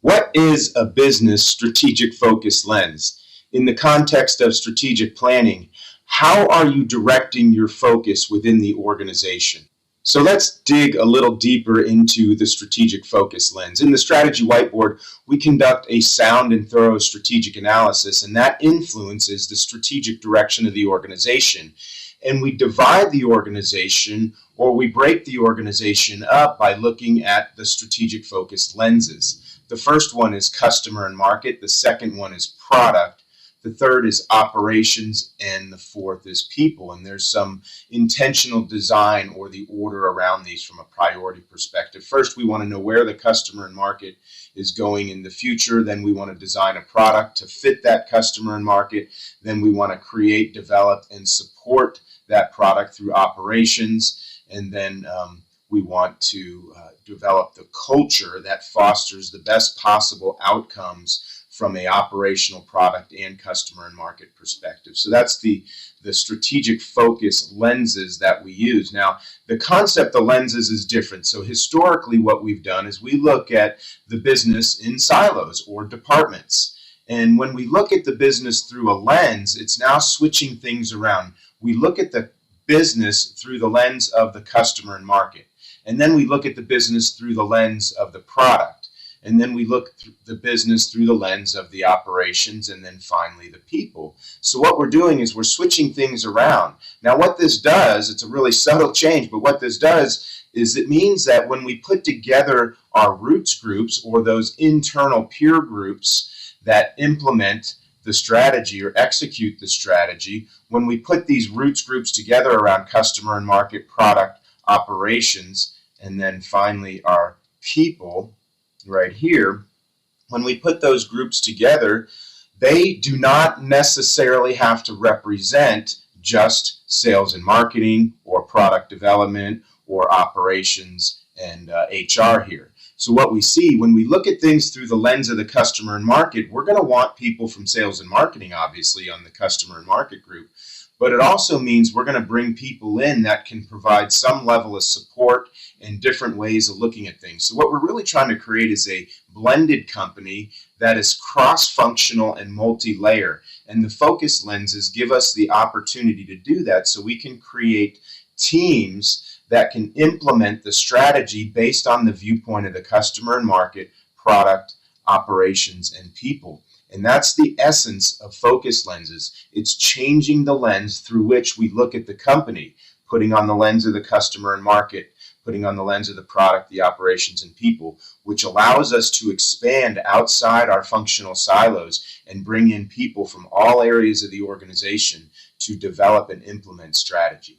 What is a business strategic focus lens? In the context of strategic planning, how are you directing your focus within the organization? So let's dig a little deeper into the strategic focus lens. In the strategy whiteboard, we conduct a sound and thorough strategic analysis, and that influences the strategic direction of the organization. And we divide the organization, or we break the organization up by looking at the strategic focus lenses. The first one is customer and market. The second one is product. The third is operations, and the fourth is people. And there's some intentional design or the order around these from a priority perspective. First, we want to know where the customer and market is going in the future. Then we want to design a product to fit that customer and market. Then we want to create, develop, and support that product through operations. And then we want to develop the culture that fosters the best possible outcomes from an operational, product, and customer and market perspective. So that's the strategic focus lenses that we use. Now, the concept of lenses is different. So historically, what we've done is we look at the business in silos or departments. And when we look at the business through a lens, it's now switching things around. We look at the business through the lens of the customer and market. And then we look at the business through the lens of the product. And then we look at the business through the lens of the operations, and then finally the people. So what we're doing is we're switching things around. Now what this does, it's a really subtle change, but what this does is it means that when we put together our roots groups, or those internal peer groups that implement the strategy or execute the strategy, when we put these roots groups together around customer and market, product, operations, and then finally our people right here, when we put those groups together, they do not necessarily have to represent just sales and marketing or product development or operations and HR here. So what we see when we look at things through the lens of the customer and market, we're going to want people from sales and marketing, obviously, on the customer and market group. But it also means we're going to bring people in that can provide some level of support and different ways of looking at things. So what we're really trying to create is a blended company that is cross-functional and multi-layer. And the focus lenses give us the opportunity to do that, so we can create teams that can implement the strategy based on the viewpoint of the customer and market, product, operations, and people. And that's the essence of focus lenses. It's changing the lens through which we look at the company, putting on the lens of the customer and market, putting on the lens of the product, the operations, and people, which allows us to expand outside our functional silos and bring in people from all areas of the organization to develop and implement strategy.